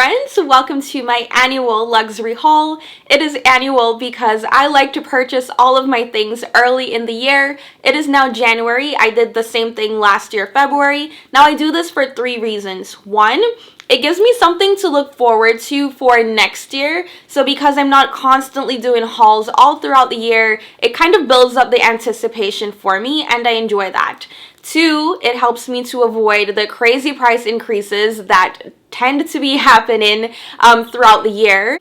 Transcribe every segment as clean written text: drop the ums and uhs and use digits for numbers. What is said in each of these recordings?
friends, welcome to my annual luxury haul. It is annual because I like to purchase all of my things early in the year. It is now January. I did the same thing last year, February. Now I do this for 3 reasons. 1, it gives me something to look forward to for next year. So because I'm not constantly doing hauls all throughout the year, it kind of builds up the anticipation for me and I enjoy that. 2, it helps me to avoid the crazy price increases that tend to be happening throughout the year.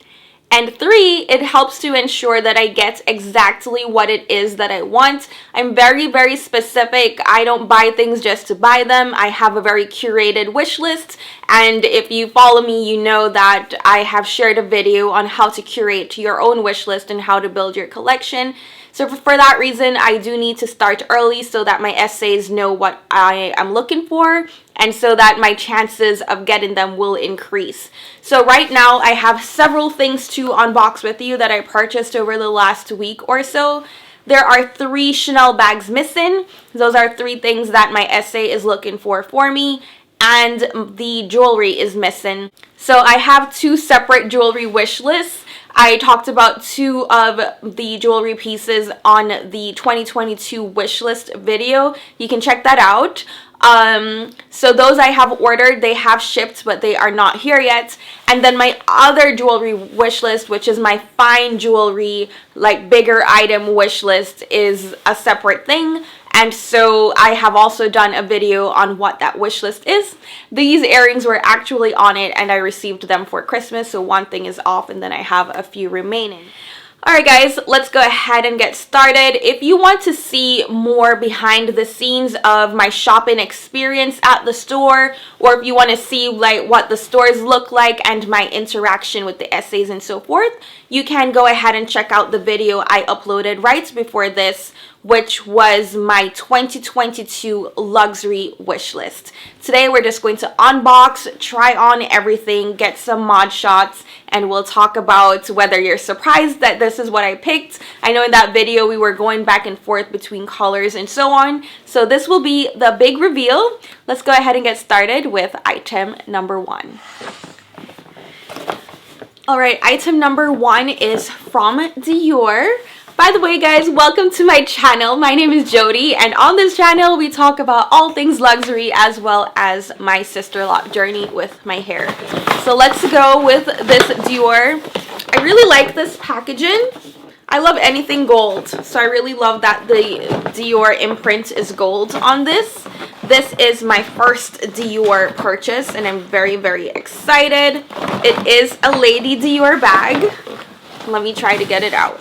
And 3, it helps to ensure that I get exactly what it is that I want. I'm very, very specific. I don't buy things just to buy them. I have a very curated wish list. And if you follow me, you know that I have shared a video on how to curate your own wish list and how to build your collection. So for that reason, I do need to start early so that my essays know what I am looking for and so that my chances of getting them will increase. So right now, I have several things to unbox with you that I purchased over the last week or so. There are 3 Chanel bags missing. Those are 3 things that my essay is looking for me. And the jewelry is missing. So I have 2 separate jewelry wish lists. I talked about 2 of the jewelry pieces on the 2022 wish list video. You can check that out. So those I have ordered, they have shipped, but they are not here yet. And then my other jewelry wish list, which is my fine jewelry, like bigger item wish list, is a separate thing. And so I have also done a video on what that wish list is. These earrings were actually on it and I received them for Christmas, so one thing is off and then I have a few remaining. Alright guys, let's go ahead and get started. If you want to see more behind the scenes of my shopping experience at the store, or if you want to see like what the stores look like and my interaction with the essays and so forth, you can go ahead and check out the video I uploaded right before this, which was my 2022 luxury wish list. Today we're just going to unbox, try on everything, get some mod shots, and we'll talk about whether you're surprised that this is what I picked. I know in that video we were going back and forth between colors and so on. So this will be the big reveal. Let's go ahead and get started with item number 1. Alright, item number 1 is from Dior. By the way guys, welcome to my channel. My name is Jody and on this channel we talk about all things luxury as well as my sister-in-law journey with my hair. So let's go with this Dior. I really like this packaging. I love anything gold, so I really love that the Dior imprint is gold on this. This is my first Dior purchase and I'm very, very excited. It is a Lady Dior bag. Let me try to get it out.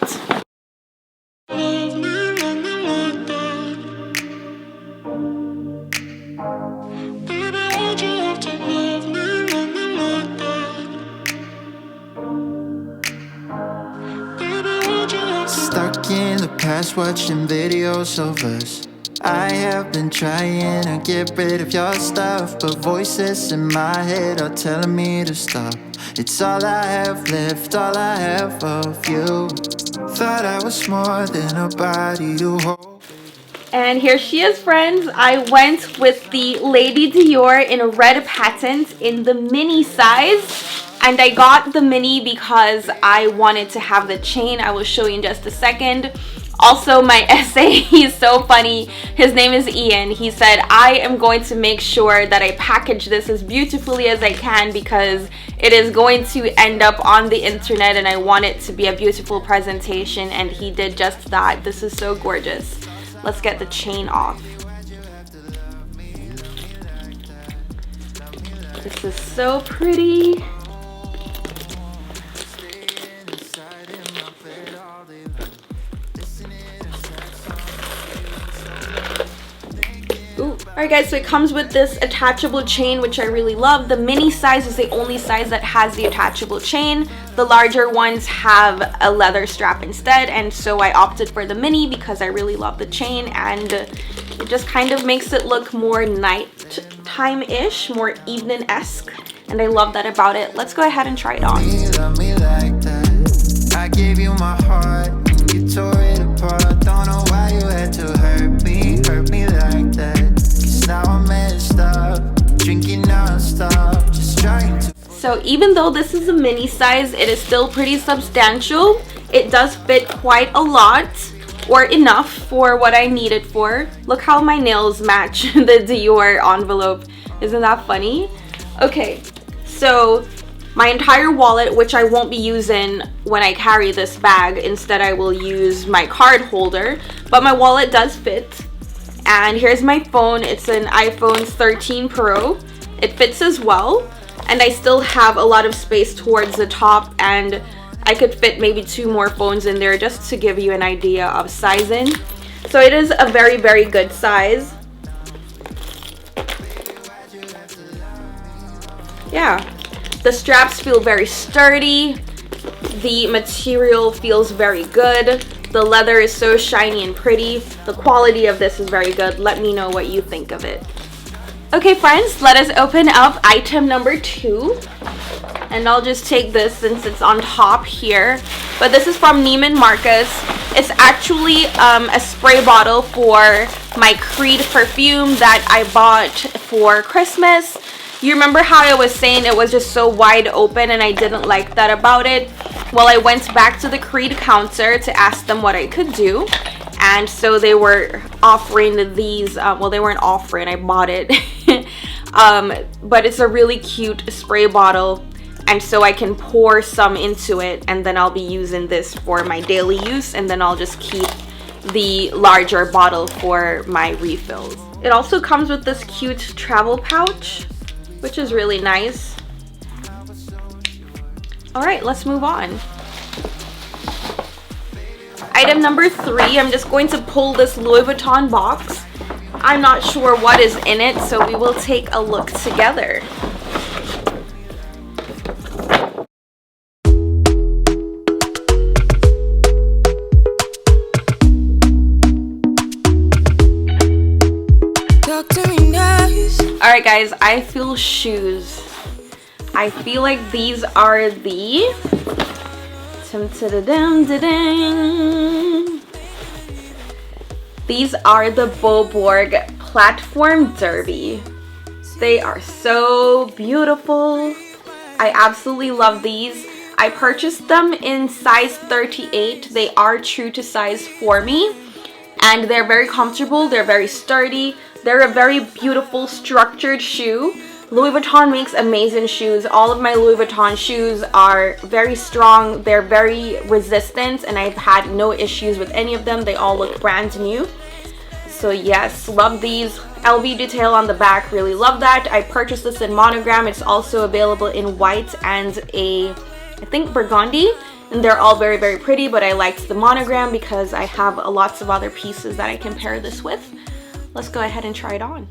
Stuck in the past watching videos of us. I have been trying to get rid of your stuff, but voices in my head are telling me to stop. It's all I have left, all I have of you. Thought I was more than a body to hold. And here she is, friends. I went with the Lady Dior in a red patent in the mini size. And I got the mini because I wanted to have the chain. I will show you in just a second. Also, my essay, he's so funny. His name is Ian. He said, I am going to make sure that I package this as beautifully as I can because it is going to end up on the internet and I want it to be a beautiful presentation. And he did just that. This is so gorgeous. Let's get the chain off. This is so pretty. Alright guys, so it comes with this attachable chain, which I really love. The mini size is the only size that has the attachable chain. The larger ones have a leather strap instead, and so I opted for the mini because I really love the chain and it just kind of makes it look more nighttime-ish, more evening-esque, and I love that about it. Let's go ahead and try it on. I gave you my heart and you tore it apart. Don't know why you had to hurt me like that. 'Cause now I'm messed up, drinking non-stop, just trying to So even though this is a mini size, it is still pretty substantial. It does fit quite a lot, or enough for what I need it for. Look how my nails match the Dior envelope. Isn't that funny? Okay, so my entire wallet, which I won't be using when I carry this bag. Instead, I will use my card holder, but my wallet does fit. And here's my phone. It's an iPhone 13 Pro. It fits as well. And I still have a lot of space towards the top, and I could fit maybe 2 more phones in there just to give you an idea of sizing. So it is a very, very good size. Yeah, the straps feel very sturdy. The material feels very good. The leather is so shiny and pretty. The quality of this is very good. Let me know what you think of it. Okay friends, let us open up item number 2. And I'll just take this since it's on top here. But this is from Neiman Marcus. It's actually a spray bottle for my Creed perfume that I bought for Christmas. You remember how I was saying it was just so wide open and I didn't like that about it? Well, I went back to the Creed counter to ask them what I could do. And so they were offering these, well, they weren't offering, I bought it. But it's a really cute spray bottle. And so I can pour some into it, and then I'll be using this for my daily use, and then I'll just keep the larger bottle for my refills. It also comes with this cute travel pouch, which is really nice. All right, let's move on. Item number 3, I'm just going to pull this Louis Vuitton box. I'm not sure what is in it, so we will take a look together. Alright guys, I feel shoes. I feel like these are the these are the Beauborg Platform Derby. They are so beautiful. I absolutely love these. I purchased them in size 38. They are true to size for me. And they're very comfortable. They're very sturdy. They're a very beautiful structured shoe. Louis Vuitton makes amazing shoes. All of my Louis Vuitton shoes are very strong. They're very resistant, and I've had no issues with any of them. They all look brand new. So yes, love these. LV detail on the back, really love that. I purchased this in monogram. It's also available in white and I think burgundy. And they're all very, very pretty, but I liked the monogram because I have lots of other pieces that I can pair this with. Let's go ahead and try it on.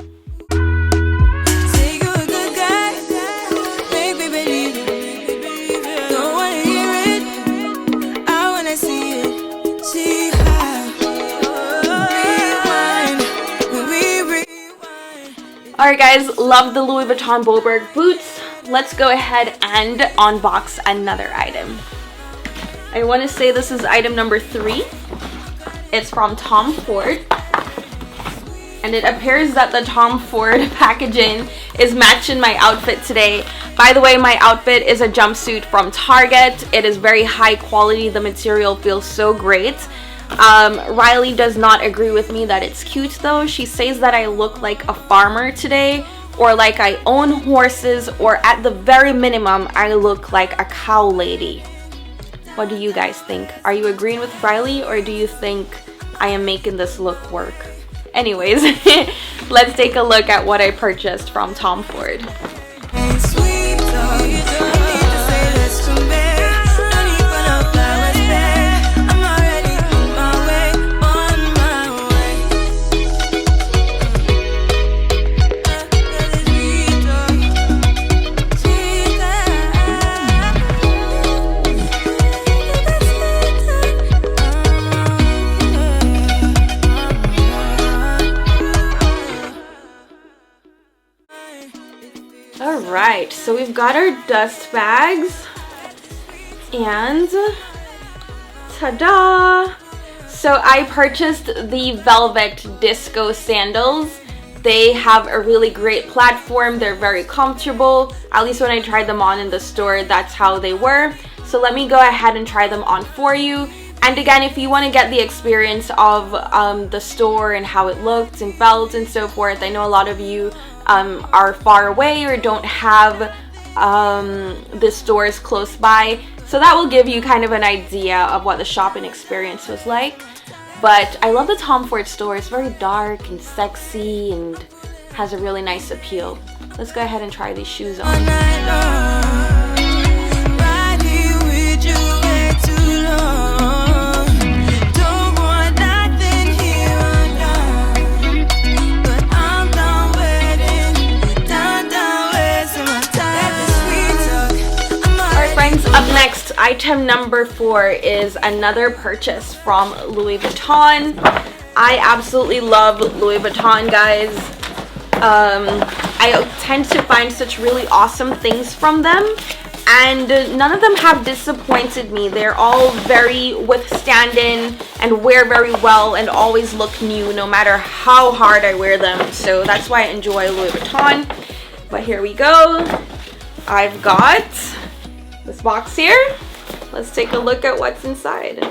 Alright guys, love the Louis Vuitton Beauborg boots. Let's go ahead and unbox another item. I want to say this is item number 3. It's from Tom Ford. And it appears that the Tom Ford packaging is matching my outfit today. By the way, my outfit is a jumpsuit from Target. It is very high quality. The material feels so great. Riley does not agree with me that it's cute though. She says that I look like a farmer today, or like I own horses, or at the very minimum, I look like a cow lady. What do you guys think? Are you agreeing with Riley, or do you think I am making this look work? Anyways, let's take a look at what I purchased from Tom Ford. Alright, so we've got our dust bags, and ta-da! So I purchased the velvet disco sandals. They have a really great platform. They're very comfortable. At least when I tried them on in the store, that's how they were. So let me go ahead and try them on for you. And again, if you want to get the experience of the store and how it looked and felt and so forth, I know a lot of you are far away or don't have the stores close by. So that will give you kind of an idea of what the shopping experience was like. But I love the Tom Ford store. It's very dark and sexy and has a really nice appeal. Let's go ahead and try these shoes on. Up next, item number 4 is another purchase from Louis Vuitton. I absolutely love Louis Vuitton, guys. I tend to find such really awesome things from them, and none of them have disappointed me. They're all very withstanding and wear very well and always look new no matter how hard I wear them. So that's why I enjoy Louis Vuitton. But here we go. I've got this box here. Let's take a look at what's inside.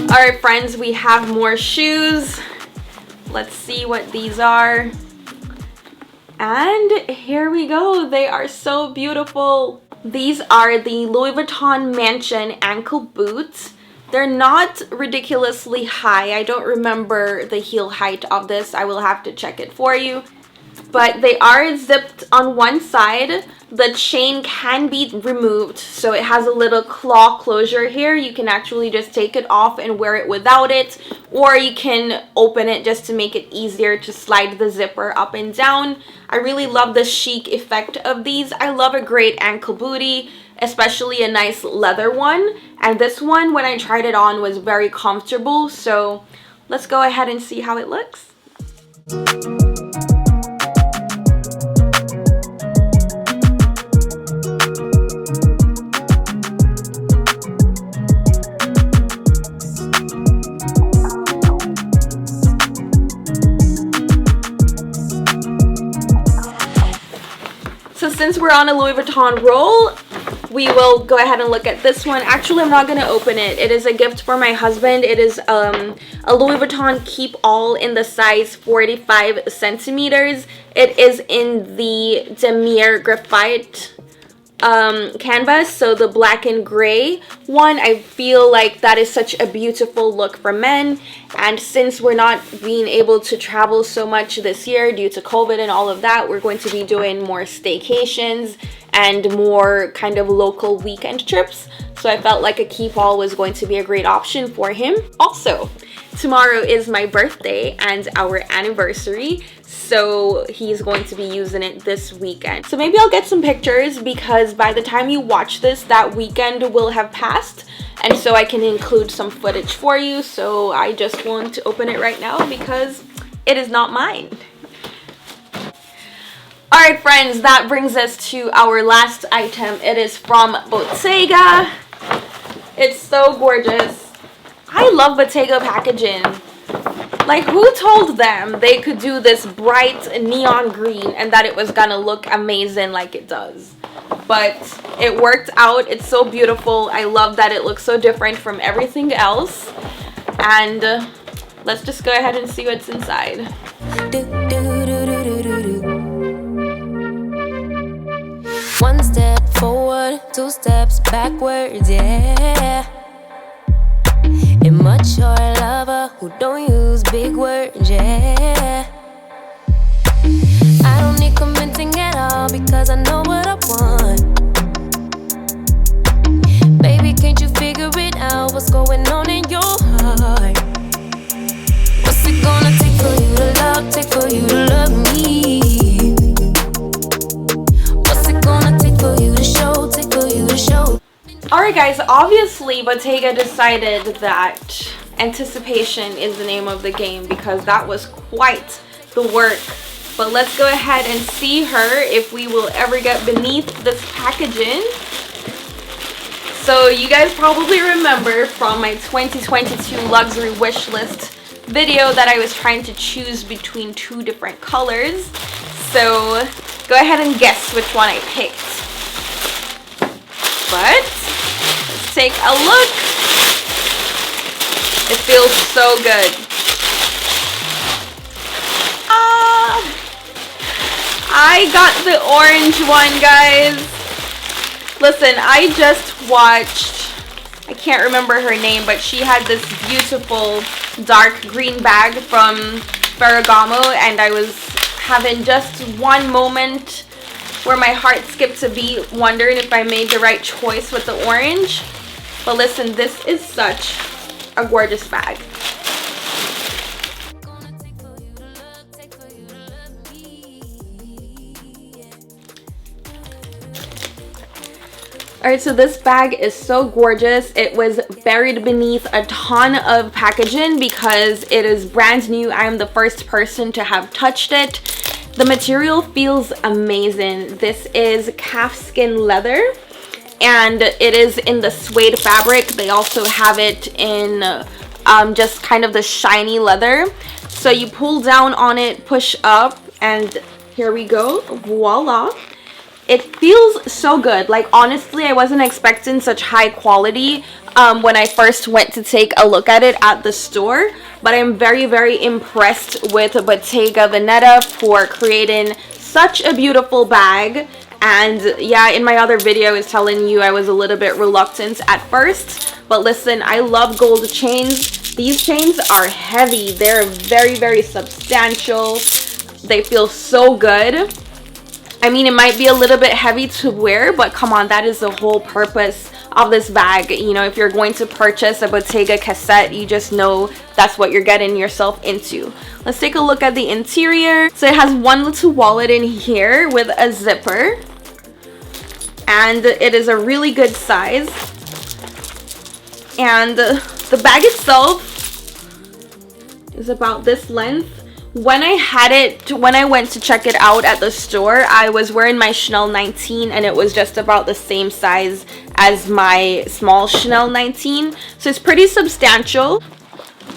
Alright friends, we have more shoes. Let's see what these are. And here we go. They are so beautiful. These are the Louis Vuitton Mansion ankle boots. They're not ridiculously high. I don't remember the heel height of this. I will have to check it for you. But they are zipped on one side. The chain can be removed, so it has a little claw closure here. You can actually just take it off and wear it without it, or you can open it just to make it easier to slide the zipper up and down. I really love the chic effect of these. I love a great ankle bootie, especially a nice leather one. And this one, when I tried it on, was very comfortable. So let's go ahead and see how it looks. So since we're on a Louis Vuitton roll, we will go ahead and look at this one. Actually, I'm not going to open it. It is a gift for my husband. It is a Louis Vuitton Keep All in the size 45 centimeters. It is in the Damier Graphite canvas, so the black and gray one. I feel like that is such a beautiful look for men, and since we're not being able to travel so much this year due to COVID and all of that, we're going to be doing more staycations and more kind of local weekend trips. So I felt like a keep all was going to be a great option for him. Also, tomorrow is my birthday and our anniversary, so he's going to be using it this weekend. So maybe I'll get some pictures, because by the time you watch this, that weekend will have passed, and so I can include some footage for you. So I just want to open it right now because it is not mine. Alright friends, that brings us to our last item. It is from Bottega. It's so gorgeous. I love Bottega packaging. Like, who told them they could do this bright neon green and that it was gonna look amazing like it does? But it worked out. It's so beautiful. I love that it looks so different from everything else. And let's just go ahead and see what's inside. One step forward, 2 steps backwards, yeah. Immature lover who don't use big words, yeah. I don't need convincing at all because I know what I want. Baby, can't you figure it out? What's going on in your heart? What's it gonna take for you to love, take for you to love me? Alright guys, obviously Bottega decided that anticipation is the name of the game, because that was quite the work But let's go ahead and see her if we will ever get beneath this packaging. So you guys probably remember from my 2022 luxury wish list video that I was trying to choose between two different colors. So go ahead and guess which one I picked. But let's take a look. It feels so good. I got the orange one, guys. Listen, I just watched, I can't remember her name, but she had this beautiful dark green bag from Ferragamo, and I was having just one moment where my heart skipped a beat, wondering if I made the right choice with the orange. But listen, this is such a gorgeous bag. Alright, so this bag is so gorgeous. It was buried beneath a ton of packaging because it is brand new. I am the first person to have touched it. The material feels amazing. This is calfskin leather, and it is in the suede fabric. They also have it in just kind of the shiny leather. So you pull down on it, push up, and here we go. Voila. It feels so good. Like, honestly, I wasn't expecting such high quality when I first went to take a look at it at the store, but I'm very, very impressed with Bottega Veneta for creating such a beautiful bag. And yeah, in my other video I was telling you I was a little bit reluctant at first, but listen, I love gold chains. These chains are heavy. They're very, very substantial. They feel so good. I mean, it might be a little bit heavy to wear, but come on, that is the whole purpose of this bag. You know, if you're going to purchase a Bottega cassette, you just know that's what you're getting yourself into. Let's take a look at the interior. So it has one little wallet in here with a zipper, and it is a really good size. And the bag itself is about this length. When I went to check it out at the store, I was wearing my Chanel 19, and it was just about the same size as my small Chanel 19. So it's pretty substantial.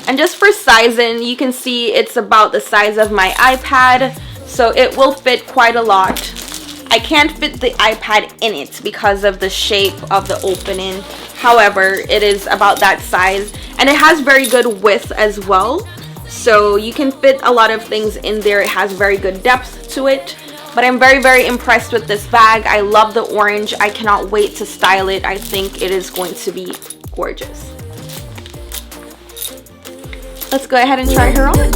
And just for sizing, you can see it's about the size of my iPad, so it will fit quite a lot. I can't fit the iPad in it because of the shape of the opening. However, it is about that size, and it has very good width as well. So you can fit a lot of things in there. It has very good depth to it. But I'm very, very impressed with this bag. I love the orange. I cannot wait to style it. I think it is going to be gorgeous. Let's go ahead and try her on.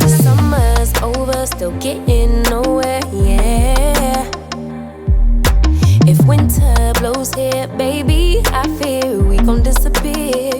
Summer's over, still getting nowhere, yeah. If winter blows here, baby, I fear we gon' disappear.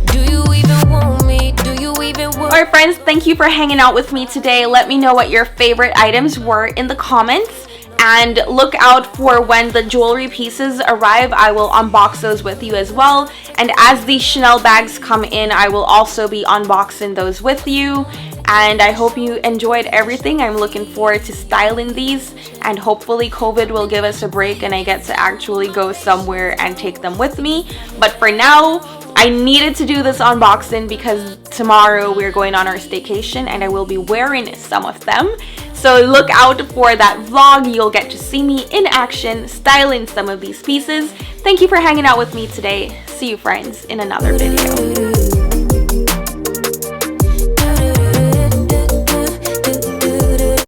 Do you even want me? Do you even want? Alright friends, thank you for hanging out with me today. Let me know what your favorite items were in the comments. And look out for when the jewelry pieces arrive. I will unbox those with you as well. And as these Chanel bags come in, I will also be unboxing those with you. And I hope you enjoyed everything. I'm looking forward to styling these, and hopefully COVID will give us a break and I get to actually go somewhere and take them with me. But for now, I needed to do this unboxing because tomorrow we're going on our staycation and I will be wearing some of them. So look out for that vlog. You'll get to see me in action styling some of these pieces. Thank you for hanging out with me today. See you friends in another video.